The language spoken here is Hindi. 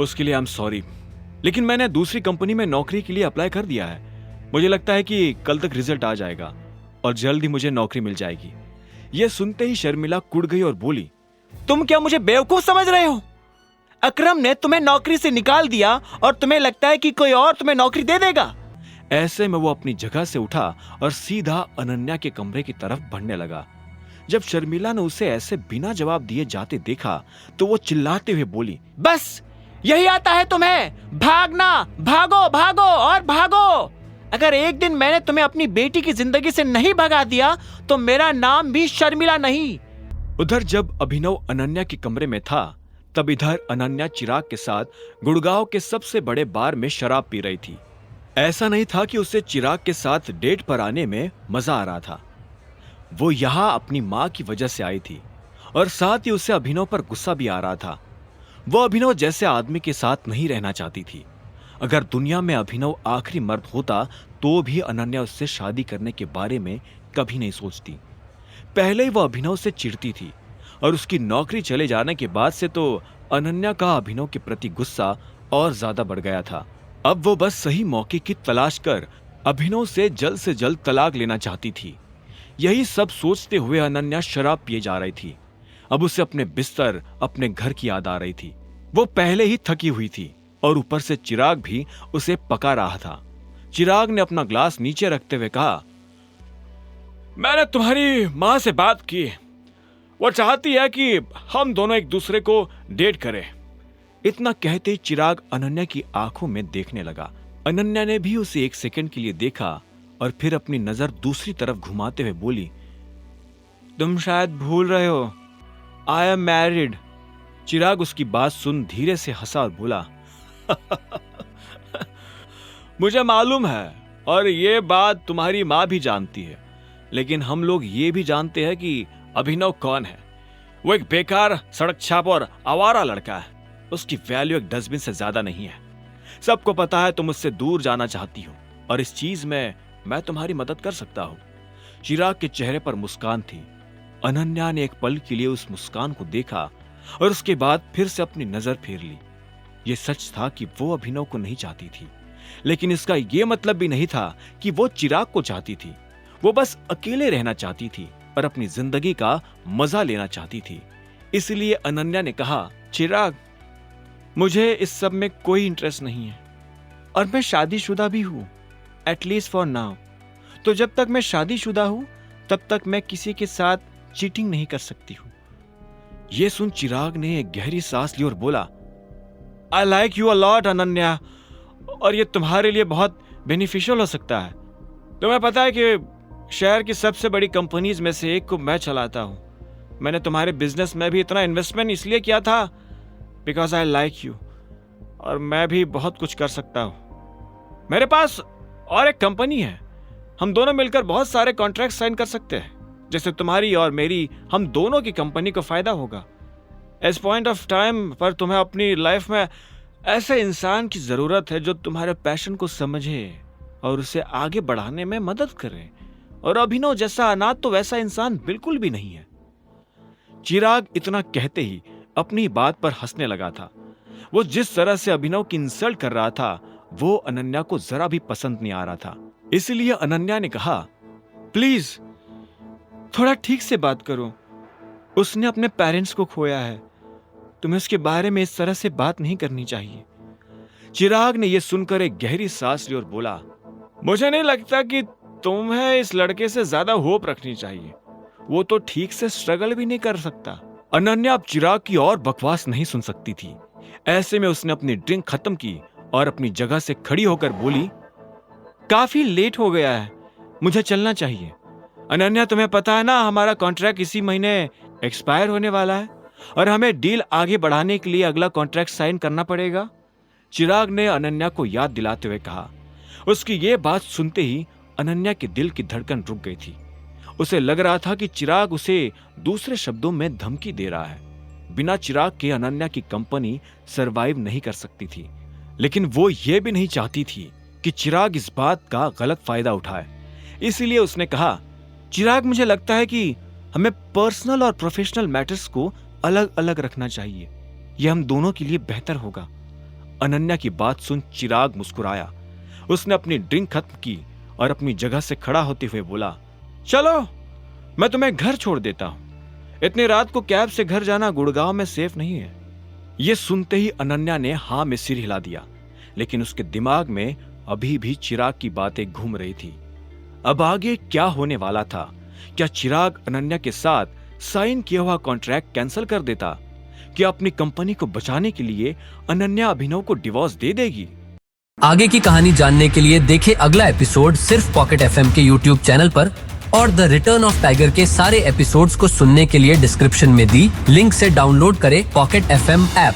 उसके लिए आई एम सॉरी, लेकिन मैंने दूसरी कंपनी में नौकरी के लिए अप्लाई कर दिया है। मुझे लगता है कि कल तक रिजल्ट आ जाएगा और जल्द ही मुझे नौकरी मिल जाएगी। यह सुनते ही शर्मिला कुड़ गई और बोली, तुम क्या मुझे बेवकूफ समझ रहे हो? अकरम ने तुम्हें नौकरी से निकाल दिया और तुम्हें लगता है कि कोई और तुम्हें नौकरी दे देगा? ऐसे में वो अपनी जगह से उठा और सीधा अनन्या के कमरे की तरफ बढ़ने लगा। जब शर्मिला ने उसे ऐसे बिना जवाब दिए जाते देखा तो वो चिल्लाते हुए बोली, बस यही आता है तुम्हें? भागना, भागो भागो और भागो। अगर एक दिन मैंने तुम्हें अपनी बेटी की जिंदगी से नहीं भगा दिया तो मेरा नाम भी शर्मिला नहीं। उधर जब अभिनव अनन्या के कमरे में था तब इधर अनन्या चिराग के साथ गुड़गांव के सबसे बड़े बार में शराब पी रही थी। ऐसा नहीं था कि उसे चिराग के साथ डेट पर आने में मजा आ रहा था। वो यहाँ अपनी माँ की वजह से आई थी और साथ ही उसे अभिनव पर गुस्सा भी आ रहा था। वो अभिनव जैसे आदमी के साथ नहीं रहना चाहती थी। अगर दुनिया में अभिनव आखिरी मर्द होता तो भी अनन्या उससे शादी करने के बारे में कभी नहीं सोचती। पहले ही वो अभिनव से चिढ़ती थी और उसकी नौकरी चले जाने के बाद से तो अनन्या का अभिनव के प्रति गुस्सा और ज्यादा बढ़ गया था। अब वो बस सही मौके की तलाश कर अभिनव से जल्द तलाक लेना चाहती थी। यही सब सोचते हुए अनन्या शराब पिए जा रही थी। अब उसे अपने बिस्तर, अपने घर की याद आ रही थी। वो पहले ही थकी हुई थी और ऊपर से चिराग भी उसे पका रहा था। चिराग ने अपना ग्लास नीचे रखते हुए कहा, मैंने तुम्हारी माँ से बात की। वो चाहती है कि हम दोनों एक दूसरे को डेट करें। इतना कहते ही चिराग अनन्या की आंखों में देखने लगा। अनन्या ने भी उसे एक सेकंड के लिए देखा और फिर अपनी नजर दूसरी तरफ घुमाते हुए बोली, तुम शायद भूल रहे हो, आई एम मैरिड। चिराग उसकी बात सुन धीरे से हंसा और बोला, मुझे मालूम है और ये बात तुम्हारी माँ भी जानती है, लेकिन हम लोग ये भी जानते हैं कि अभिनव कौन है। वो एक बेकार, सड़क छाप और आवारा लड़का है। उसकी वैल्यू एक डस्टबिन से ज्यादा नहीं है। सबको पता है तुम उससे दूर जाना चाहती हो और इस चीज में मैं तुम्हारी मदद कर सकता हूं। चिराग के चेहरे पर मुस्कान थी। अनन्या ने एक पल के लिए उस मुस्कान को देखा और उसके बाद फिर से अपनी नजर फेर ली। यह सच था कि वो अभिनव को नहीं चाहती थी, लेकिन इसका यह मतलब भी नहीं था कि वो चिराग को चाहती थी। वो बस अकेले रहना चाहती थी और अपनी जिंदगी का मजा लेना चाहती थी। इसलिए अनन्या ने कहा, चिराग, मुझे इस सब में कोई इंटरेस्ट नहीं है और मैं शादीशुदा भी हूं, एटलीस्ट फॉर नाउ। तो जब तक मैं शादीशुदा हूं तब तक मैं किसी के साथ चीटिंग नहीं कर सकती हूं। यह सुन चिराग ने एक गहरी सांस ली और बोला, I like you a lot Ananya, और ये तुम्हारे लिए बहुत बेनिफिशियल हो सकता है। तुम्हें पता है कि शहर की सबसे बड़ी कंपनीज में से एक को मैं चलाता हूं। मैंने तुम्हारे बिजनेस में भी इतना इन्वेस्टमेंट इसलिए किया था बिकॉज आई लाइक यू, और मैं भी बहुत कुछ कर सकता हूं। मेरे पास और एक कंपनी है, हम दोनों मिलकर बहुत सारे कॉन्ट्रैक्ट साइन कर सकते हैं। जैसे तुम्हारी और मेरी, हम दोनों की कंपनी को फायदा होगा। इस पॉइंट ऑफ टाइम पर तुम्हें अपनी लाइफ में ऐसे इंसान की जरूरत है जो तुम्हारे पैशन को समझे और उसे आगे बढ़ाने में मदद करे, और अभिनव जैसा अनाथ तो वैसा इंसान बिल्कुल भी नहीं है। चिराग इतना कहते ही अपनी बात पर हंसने लगा था। वो जिस तरह से अभिनव की इंसल्ट कर रहा था वो अनन्या को जरा भी पसंद नहीं आ रहा था। इसलिए अनन्या ने कहा, प्लीज थोड़ा ठीक से बात करो, उसने अपने पेरेंट्स को खोया है, तुम्हें उसके बारे में इस तरह से बात नहीं करनी चाहिए। चिराग ने यह सुनकर एक गहरी सांस ली और बोला, मुझे नहीं लगता कि तुम्हें इस लड़के से ज्यादा होप रखनी चाहिए। वो तो ठीक से स्ट्रगल भी नहीं कर सकता। अनन्या अब चिराग की और बकवास नहीं सुन सकती थी। ऐसे में उसने अपनी ड्रिंक खत्म की और अपनी जगह से खड़ी होकर बोली, काफी लेट हो गया है, मुझे चलना चाहिए। अनन्या, तुम्हें पता है ना हमारा कॉन्ट्रैक्ट इसी महीने एक्सपायर होने वाला है और हमें डील आगे बढ़ाने के लिए अगला कॉन्ट्रैक्ट साइन करना पड़ेगा। चिराग ने अनन्या को याद दिलाते हुए कहा। उसकी ये बात सुनते ही अनन्या के दिल की धड़कन रुक गई थी। उसे लग रहा था कि चिराग उसे दूसरे शब्दों में धमकी दे रहा है। बिना चिराग के अनन्या की कंपनी सरवाइव नहीं कर सकती थी, लेकिन वो ये भी नहीं चाहती थी कि चिराग इस बात का गलत फायदा उठाए। इसीलिए उसने कहा, चिराग, मुझे लगता है कि हमें पर्सनल और प्रोफेशनल मैटर्स को अलग अलग रखना चाहिए। यह हम दोनों के लिए बेहतर होगा। अनन्या की बात सुन चिराग मुस्कुराया। उसने अपनी ड्रिंक खत्म की और अपनी जगह से खड़ा होते हुए बोला, चलो मैं तुम्हें घर छोड़ देता हूं। इतनी रात को कैब से घर जाना गुड़गांव में सेफ नहीं है। यह सुनते ही अनन्या ने हाँ में सिर हिला दिया, लेकिन उसके दिमाग में अभी भी चिराग की बातें घूम रही थी। अब आगे क्या होने वाला था? क्या चिराग अनन्या के साथ साइन किया हुआ कॉन्ट्रैक्ट कैंसिल कर देता? क्या अपनी कंपनी को बचाने के लिए अनन्या अभिनव को डिवोर्स दे देगी? आगे की कहानी जानने के लिए देखें अगला एपिसोड सिर्फ पॉकेट एफएम के यूट्यूब चैनल पर, और द रिटर्न ऑफ टाइगर के सारे एपिसोड्स को सुनने के लिए डिस्क्रिप्शन में दी लिंक से डाउनलोड करें पॉकेट एफएम ऐप।